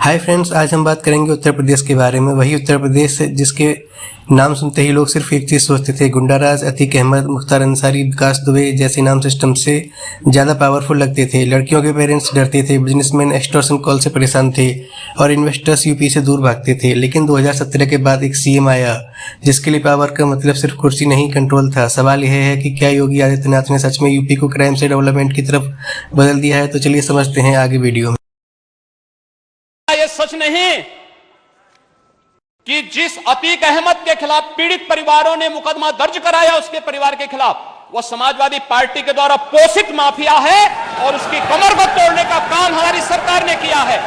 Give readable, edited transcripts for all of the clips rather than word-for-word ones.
Hi friends, आज हम बात करेंगे उत्तर प्रदेश के बारे में। वही उत्तर प्रदेश जिसके नाम सुनते ही लोग सिर्फ एक चीज़ सोचते थे, गुंडाराज, अतीक अहमद, मुख्तार अंसारी, विकास दुबे जैसे नाम सिस्टम से ज़्यादा पावरफुल लगते थे। लड़कियों के पेरेंट्स डरते थे, बिजनेसमैन एक्सटॉर्शन कॉल से परेशान थे और इन्वेस्टर्स यूपी से दूर भागते थे। लेकिन 2017 के बाद एक सीएम आया जिसके लिए पावर का मतलब सिर्फ कुर्सी नहीं, कंट्रोल था। सवाल यह है कि क्या योगी आदित्यनाथ ने सच में यूपी को क्राइम से डेवलपमेंट की तरफ बदल दिया है? तो चलिए समझते हैं आगे वीडियो में। ये सच नहीं कि जिस अतीक अहमद के खिलाफ पीड़ित परिवारों ने मुकदमा दर्ज कराया उसके परिवार के खिलाफ, वो समाजवादी पार्टी के द्वारा पोषित माफिया है और उसकी कमर को तोड़ने का काम हमारी सरकार ने किया है।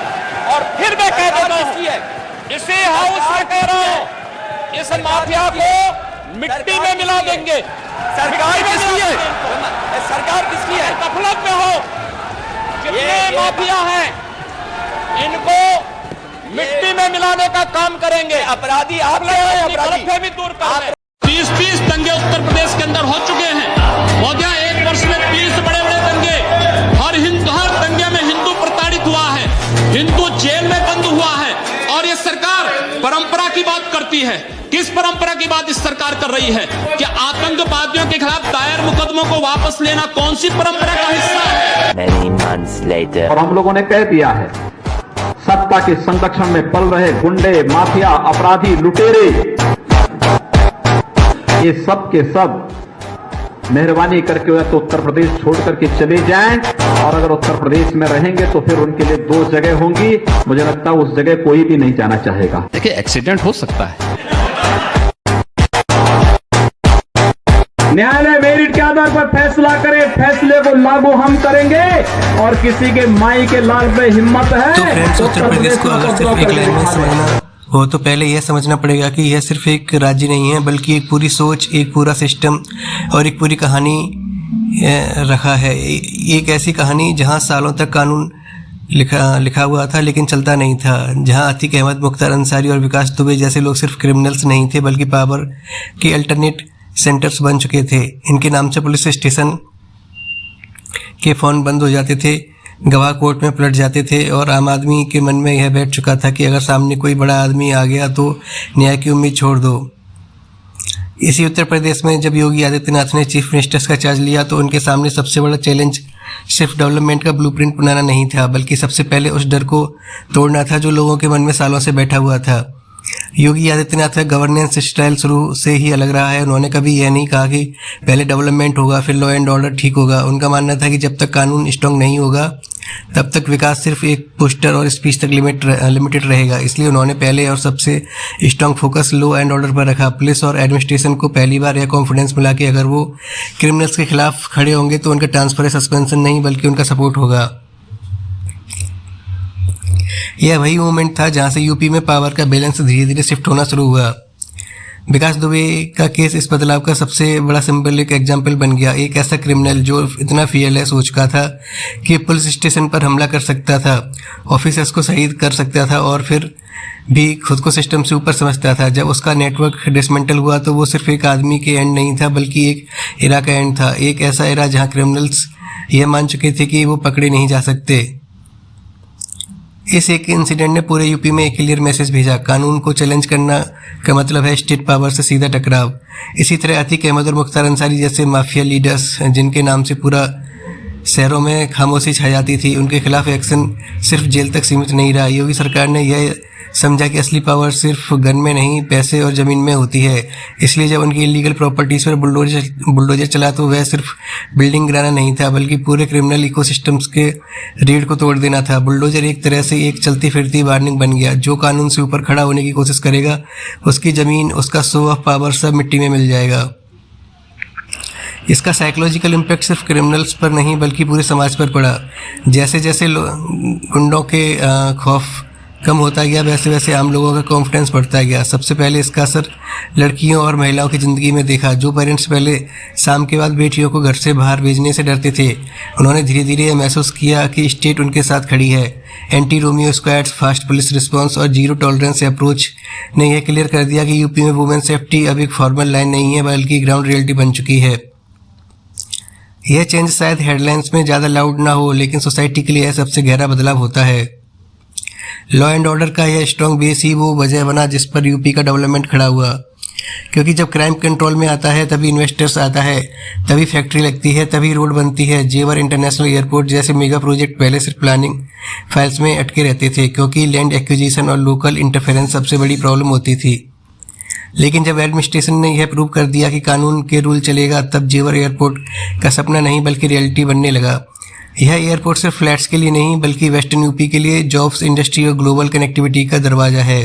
और फिर मैं कह देता हूं, इसी हाउस से कह रहा हूं, इस माफिया को मिट्टी में मिला देंगे। सरकार किसकी है? सरकार किसकी है? गफलत में हो जितने माफिया हैं इनको मिट्टी में मिलाने का काम करेंगे। अपराधी आप गलतफहमी दूर कर। 30 दंगे उत्तर प्रदेश के अंदर हो चुके हैं। हो गया 1 वर्ष में 30 बड़े बड़े दंगे। हर दंगे में हिंदू प्रताड़ित हुआ है, हिंदू जेल में बंद हुआ है। और ये सरकार परंपरा की बात करती है। किस परंपरा की बात इस सरकार कर रही है? कि आतंकवादियों के खिलाफ दायर मुकदमों को वापस लेना कौन सी परंपरा का हिस्सा है? और हम लोगों ने कह दिया है, सत्ता के संरक्षण में पल रहे गुंडे, माफिया, अपराधी, लुटेरे, ये सब के सब मेहरबानी करके या तो उत्तर प्रदेश छोड़ करके चले जाएं, और अगर उत्तर प्रदेश में रहेंगे तो फिर उनके लिए 2 जगह होंगी। मुझे लगता है उस जगह कोई भी नहीं जाना चाहेगा। देखिए, एक्सीडेंट हो सकता है। न्यायालय मेरिट के आधार पर फैसला करे, फैसले को लागू हम करेंगे। और किसी के माई के लाल पे हिम्मत है तो फ्रेंड्स, उत्तर प्रदेश को अगर सिर्फ एक लाइन में समझना हो तो पहले यह समझना पड़ेगा कि यह सिर्फ एक राज्य नहीं है, बल्कि एक पूरी सोच, एक पूरा सिस्टम और एक पूरी कहानी रखा है। एक ऐसी कहानी जहां सालों तक कानून लिखा हुआ था लेकिन चलता नहीं था, जहां अतीक अहमद, मुख्तार अंसारी और विकास दुबे जैसे लोग सिर्फ क्रिमिनल्स नहीं थे बल्कि पावर के अल्टरनेट सेंटर्स बन चुके थे। इनके नाम से पुलिस स्टेशन के फ़ोन बंद हो जाते थे, गवाह कोर्ट में पलट जाते थे और आम आदमी के मन में यह बैठ चुका था कि अगर सामने कोई बड़ा आदमी आ गया तो न्याय की उम्मीद छोड़ दो। इसी उत्तर प्रदेश में जब योगी आदित्यनाथ ने चीफ मिनिस्टर्स का चार्ज लिया तो उनके सामने सबसे बड़ा चैलेंज सिर्फ डेवलपमेंट का ब्लूप्रिंट बनाना नहीं था, बल्कि सबसे पहले उस डर को तोड़ना था जो लोगों के मन में सालों से बैठा हुआ था। योगी आदित्यनाथ का गवर्नेंस स्टाइल शुरू से ही अलग रहा है। उन्होंने कभी यह नहीं कहा कि पहले डेवलपमेंट होगा फिर लॉ एंड ऑर्डर ठीक होगा। उनका मानना था कि जब तक कानून स्ट्रांग नहीं होगा तब तक विकास सिर्फ एक पोस्टर और स्पीच तक लिमिटेड रहेगा। इसलिए उन्होंने पहले और सबसे strong focus law and order पर रखा। पुलिस और एडमिनिस्ट्रेशन को पहली बार यह कॉन्फिडेंस मिला कि अगर वो क्रिमिनल्स के खिलाफ खड़े होंगे तो उनका ट्रांसफर या सस्पेंशन नहीं बल्कि उनका सपोर्ट होगा। यह वही मोमेंट था जहां से यूपी में पावर का बैलेंस धीरे धीरे शिफ्ट होना शुरू हुआ। विकास दुबे का केस इस बदलाव का सबसे बड़ा सिंबलिक एग्जाम्पल बन गया। एक ऐसा क्रिमिनल जो इतना फियरलेस हो चुका था कि पुलिस स्टेशन पर हमला कर सकता था, ऑफिसर्स को शहीद कर सकता था और फिर भी खुद को सिस्टम से ऊपर समझता था। जब उसका नेटवर्क डिसमेंटल हुआ तो वो सिर्फ एक आदमी के एंड नहीं था बल्कि एक एरा का एंड था। एक ऐसा एरा जहाँ क्रिमिनल्स यह मान चुके थे कि वो पकड़े नहीं जा सकते। इस एक इंसिडेंट ने पूरे यूपी में एक क्लियर मैसेज भेजा, कानून को चैलेंज करना का मतलब है स्टेट पावर से सीधा टकराव। इसी तरह अतीक अहमद और मुख्तार अंसारी जैसे माफिया लीडर्स जिनके नाम से पूरा शहरों में खामोशी छा जाती थी, उनके खिलाफ एक्शन सिर्फ जेल तक सीमित नहीं रहा। योगी सरकार ने यह समझा कि असली पावर सिर्फ गन में नहीं, पैसे और ज़मीन में होती है। इसलिए जब उनकी इलीगल प्रॉपर्टीज़ पर बुलडोजर चला तो वह सिर्फ बिल्डिंग गिराना नहीं था बल्कि पूरे क्रिमिनल इकोसिस्टम्स के रीढ़ को तोड़ देना था। बुलडोजर एक तरह से एक चलती फिरती वार्निंग बन गया। जो कानून से ऊपर खड़ा होने की कोशिश करेगा उसकी ज़मीन, उसका शो ऑफ पावर सब मिट्टी में मिल जाएगा। इसका साइकोलॉजिकल इम्पैक्ट सिर्फ क्रिमिनल्स पर नहीं बल्कि पूरे समाज पर पड़ा। जैसे जैसे गुंडों के खौफ कम होता गया वैसे वैसे आम लोगों का कॉन्फिडेंस बढ़ता गया। सबसे पहले इसका असर लड़कियों और महिलाओं की ज़िंदगी में देखा। जो पेरेंट्स पहले शाम के बाद बेटियों को घर से बाहर भेजने से डरते थे, उन्होंने धीरे धीरे यह महसूस किया कि स्टेट उनके साथ खड़ी है। Anti Romeo squads, fast police response और जीरो टॉलरेंस अप्रोच ने यह क्लियर कर दिया कि यूपी में वुमेन सेफ्टी अब एक फॉर्मल लाइन नहीं है बल्कि ग्राउंड रियलिटी बन चुकी है। यह चेंज शायद हेडलाइंस में ज़्यादा लाउड ना हो लेकिन सोसाइटी के लिए यह सबसे गहरा बदलाव होता है। लॉ एंड ऑर्डर का यह स्ट्रॉन्ग बेस ही वो वजह बना जिस पर यूपी का डेवलपमेंट खड़ा हुआ, क्योंकि जब क्राइम कंट्रोल में आता है तभी इन्वेस्टर्स आता है, तभी फैक्ट्री लगती है, तभी रोड बनती है। जेवर इंटरनेशनल एयरपोर्ट जैसे मेगा प्रोजेक्ट पहले सिर्फ प्लानिंग फाइल्स में अटके रहते थे, क्योंकि लैंड एक्विजिशन और लोकल इंटरफेरेंस सबसे बड़ी प्रॉब्लम होती थी। लेकिन जब एडमिनिस्ट्रेशन ने यह प्रूव कर दिया कि कानून के रूल चलेगा, तब जेवर एयरपोर्ट का सपना नहीं बल्कि रियलिटी बनने लगा। यह एयरपोर्ट सिर्फ फ्लैट्स के लिए नहीं बल्कि वेस्टर्न यूपी के लिए जॉब्स, इंडस्ट्री और ग्लोबल कनेक्टिविटी का दरवाज़ा है।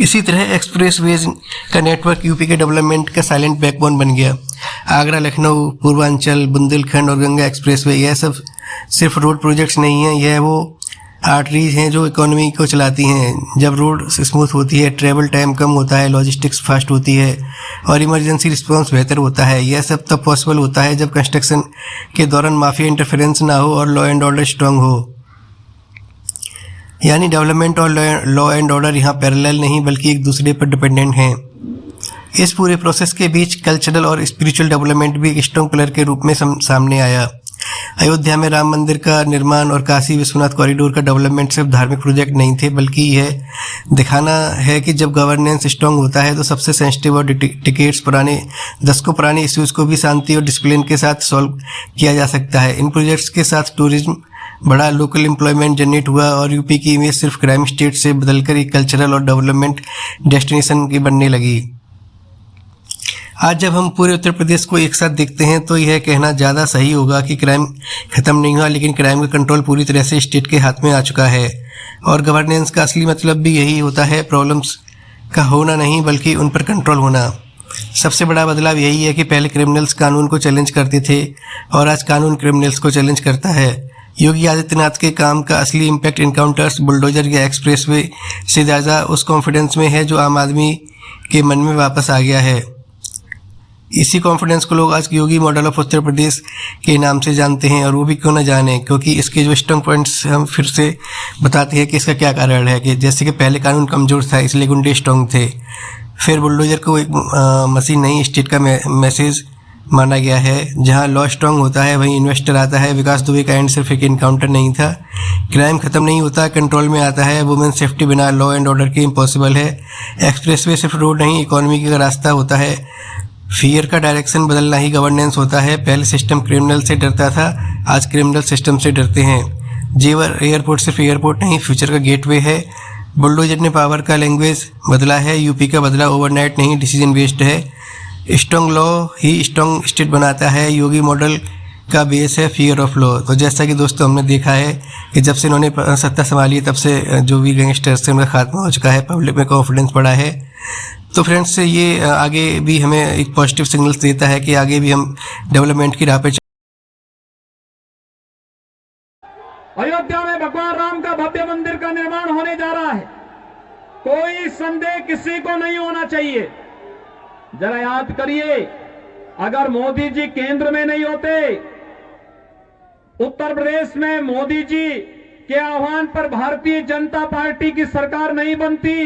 इसी तरह एक्सप्रेसवेज का नेटवर्क यूपी के डेवलपमेंट का साइलेंट बैकबोन बन गया। आगरा, लखनऊ, पूर्वांचल, बुंदेलखंड और गंगा एक्सप्रेसवे, यह सब सिर्फ रोड प्रोजेक्ट्स नहीं हैं, यह वो आर्टरीज हैं जो इकोनॉमी को चलाती हैं। जब रोड स्मूथ होती है, ट्रैवल टाइम कम होता है, लॉजिस्टिक्स फास्ट होती है और इमरजेंसी रिस्पांस बेहतर होता है। यह सब तब पॉसिबल होता है जब कंस्ट्रक्शन के दौरान माफिया इंटरफेरेंस ना हो और लॉ एंड ऑर्डर स्ट्रांग हो। यानी डेवलपमेंट और लॉ एंड ऑर्डर यहाँ पैरेलल नहीं बल्कि एक दूसरे पर डिपेंडेंट हैं। इस पूरे प्रोसेस के बीच कल्चरल और स्पिरिचुअल डेवलपमेंट भी एक स्ट्रॉन्ग पिलर के रूप में सामने आया। अयोध्या में राम मंदिर का निर्माण और काशी विश्वनाथ कॉरिडोर का डेवलपमेंट सिर्फ धार्मिक प्रोजेक्ट नहीं थे, बल्कि यह दिखाना है कि जब गवर्नेंस स्ट्रांग होता है तो सबसे सेंसिटिव और दशकों पुराने इश्यूज को भी शांति और डिसिप्लिन के साथ सॉल्व किया जा सकता है। इन प्रोजेक्ट्स के साथ टूरिज्म बड़ा, लोकल एम्प्लॉयमेंट जनरेट हुआ और यूपी की इमेज सिर्फ क्राइम स्टेट से बदलकर एक कल्चरल और डेवलपमेंट डेस्टिनेशन की बनने लगी। आज जब हम पूरे उत्तर प्रदेश को एक साथ देखते हैं तो यह कहना ज़्यादा सही होगा कि क्राइम ख़त्म नहीं हुआ, लेकिन क्राइम का कंट्रोल पूरी तरह से स्टेट के हाथ में आ चुका है। और गवर्नेंस का असली मतलब भी यही होता है, प्रॉब्लम्स का होना नहीं बल्कि उन पर कंट्रोल होना। सबसे बड़ा बदलाव यही है कि पहले क्रिमिनल्स कानून को चैलेंज करते थे और आज कानून क्रिमिनल्स को चैलेंज करता है। योगी आदित्यनाथ के काम का असली इम्पैक्ट इनकाउंटर्स, बुलडोजर या एक्सप्रेसवे से ज़्यादा उस कॉन्फिडेंस में है जो आम आदमी के मन में वापस आ गया है। इसी कॉन्फिडेंस को लोग आज योगी मॉडल ऑफ उत्तर प्रदेश के नाम से जानते हैं, और वो भी क्यों ना जाने, क्योंकि इसके जो स्ट्रॉन्ग पॉइंट्स हम फिर से बताते हैं कि इसका क्या कारण है। कि जैसे कि पहले कानून कमज़ोर था इसलिए गुंडे स्ट्रॉन्ग थे, फिर बुलडोजर को एक मशीन नहीं स्टेट का मैसेज माना गया है। जहां लॉ स्ट्रांग होता है वहीं इन्वेस्टर आता है। विकास दुबे का एंड सिर्फ एक इनकाउंटर नहीं था। क्राइम खत्म नहीं होता, कंट्रोल में आता है। वुमेन सेफ्टी बिना लॉ एंड ऑर्डर के इम्पॉसिबल है। एक्सप्रेसवे सिर्फ रोड नहीं, इकोनॉमी का रास्ता होता है। फियर का डायरेक्शन बदलना ही गवर्नेंस होता है। पहले सिस्टम क्रिमिनल से डरता था, आज क्रिमिनल सिस्टम से डरते हैं। जेवर एयरपोर्ट सिर्फ एयरपोर्ट नहीं, फ्यूचर का गेटवे है। बुलडोजर ने पावर का लैंग्वेज बदला है। यूपी का बदला ओवरनाइट नहीं, डिसीजन बेस्ड है। स्ट्रॉन्ग लॉ ही स्ट्रॉन्ग स्टेट बनाता है। योगी मॉडल का बेस है फियर ऑफ लॉ। तो जैसा कि दोस्तों हमने देखा है कि जब से इन्होंने सत्ता संभाली तब से जो भी गैंगस्टर्स थे उनका खात्मा हो चुका है, पब्लिक में कॉन्फिडेंस बढ़ा है। तो फ्रेंड्स ये आगे भी हमें एक पॉजिटिव सिग्नल्स देता है कि आगे भी हम डेवलपमेंट की राह पे। अयोध्या में भगवान राम का भव्य मंदिर का निर्माण होने जा रहा है, कोई संदेह किसी को नहीं होना चाहिए। जरा याद करिए, अगर मोदी जी केंद्र में नहीं होते, उत्तर प्रदेश में मोदी जी के आह्वान पर भारतीय जनता पार्टी की सरकार नहीं बनती,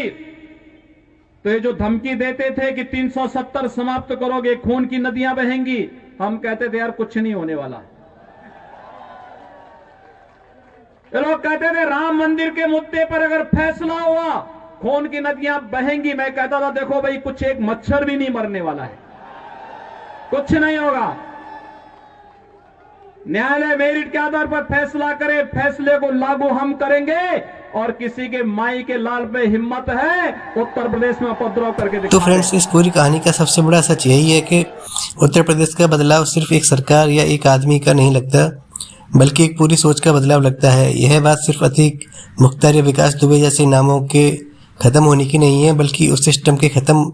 तो ये जो धमकी देते थे कि 370 समाप्त करोगे, खून की नदियां बहेंगी, हम कहते थे यार कुछ नहीं होने वाला। ये लोग कहते थे राम मंदिर के मुद्दे पर अगर फैसला हुआ खून की नदियां बहेंगी। मैं कहता था देखो भाई, कुछ एक मच्छर भी नहीं मरने वाला है, कुछ नहीं होगा। न्यायालय मेरिट के आधार पर फैसला करे, फैसले को लागू हम करेंगे, और किसी के माई के लाल पे हिम्मत है उत्तर प्रदेश में उपद्रव करके। तो फ्रेंड्स, इस पूरी कहानी का सबसे बड़ा सच यही है कि उत्तर प्रदेश का बदलाव सिर्फ एक सरकार या एक आदमी का नहीं लगता, बल्कि एक पूरी सोच का बदलाव लगता है। यह बात सिर्फ अतीक मुख्तार या विकास दुबे जैसे नामों के ख़त्म होने की नहीं है, बल्कि उस सिस्टम के ख़त्म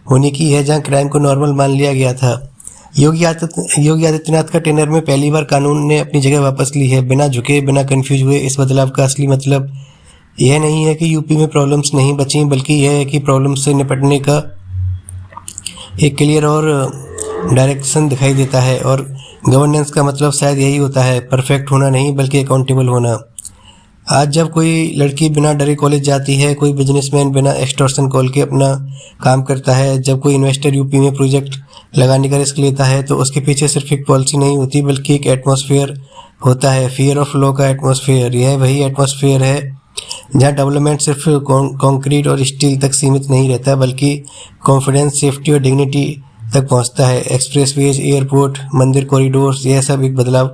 होने की है जहां क्राइम को नॉर्मल मान लिया गया था। योगी आदित्यनाथ का टेनर में पहली बार कानून ने अपनी जगह वापस ली है, बिना झुके, बिना कंफ्यूज हुए। इस बदलाव का असली मतलब यह नहीं है कि यूपी में प्रॉब्लम्स नहीं बची, बल्कि यह है कि प्रॉब्लम्स से निपटने का एक क्लियर और डायरेक्शन दिखाई देता है। और गवर्नेंस का मतलब शायद यही होता है, परफेक्ट होना नहीं बल्कि अकाउंटेबल होना। आज जब कोई लड़की बिना डरे कॉलेज जाती है, कोई बिजनेसमैन बिना एक्सटॉर्शन कॉल के अपना काम करता है, जब कोई इन्वेस्टर यूपी में प्रोजेक्ट लगाने का रिस्क लेता है, तो उसके पीछे सिर्फ एक पॉलिसी नहीं होती बल्कि एक एटमॉस्फेयर होता है, फियर ऑफ लॉ का एटमॉस्फेयर। यह वही एटमॉस्फेयर है जहाँ डेवलपमेंट सिर्फ कंक्रीट और स्टील तक सीमित नहीं रहता बल्कि कॉन्फिडेंस, सेफ्टी और डिग्निटी तक पहुँचता है। एक्सप्रेसवेज, एयरपोर्ट, मंदिर कॉरिडोर्स, यह सब एक बदलाव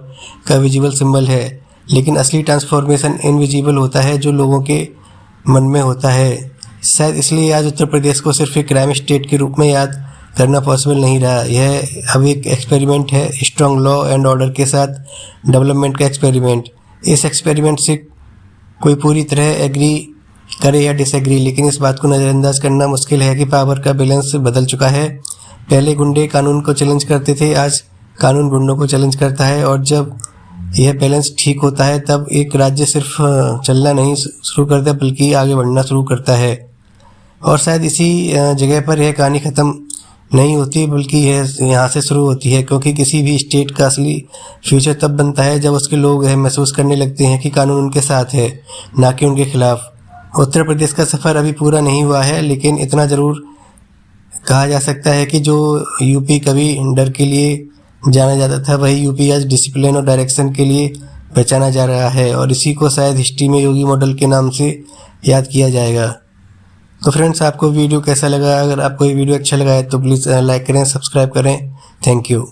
का विजिबल सिंबल है, लेकिन असली ट्रांसफॉर्मेशन इनविजिबल होता है जो लोगों के मन में होता है। शायद इसलिए आज उत्तर प्रदेश को सिर्फ एक क्राइम स्टेट के रूप में याद करना पॉसिबल नहीं रहा। यह अब एक एक्सपेरिमेंट है, स्ट्रॉन्ग लॉ एंड ऑर्डर के साथ डेवलपमेंट का एक्सपेरिमेंट। इस एक्सपेरिमेंट से कोई पूरी तरह एग्री करे या डिसएग्री, लेकिन इस बात को नज़रअंदाज करना मुश्किल है कि पावर का बैलेंस बदल चुका है। पहले गुंडे कानून को चैलेंज करते थे, आज कानून गुंडों को चैलेंज करता है, और जब यह बैलेंस ठीक होता है तब एक राज्य सिर्फ चलना नहीं शुरू करता बल्कि आगे बढ़ना शुरू करता है। और शायद इसी जगह पर यह कहानी ख़त्म नहीं होती बल्कि यह यहाँ से शुरू होती है, क्योंकि किसी भी स्टेट का असली फ्यूचर तब बनता है जब उसके लोग यह महसूस करने लगते हैं कि कानून उनके साथ है, ना कि उनके खिलाफ। उत्तर प्रदेश का सफ़र अभी पूरा नहीं हुआ है, लेकिन इतना ज़रूर कहा जा सकता है कि जो यूपी कभी डर के लिए जाना जाता था, वही यूपी आज डिसिप्लिन और डायरेक्शन के लिए पहचाना जा रहा है, और इसी को शायद हिस्ट्री में योगी मॉडल के नाम से याद किया जाएगा। तो फ्रेंड्स, आपको वीडियो कैसा लगा? अगर आपको ये वीडियो अच्छा लगा है तो प्लीज़ लाइक करें, सब्सक्राइब करें। Thank you.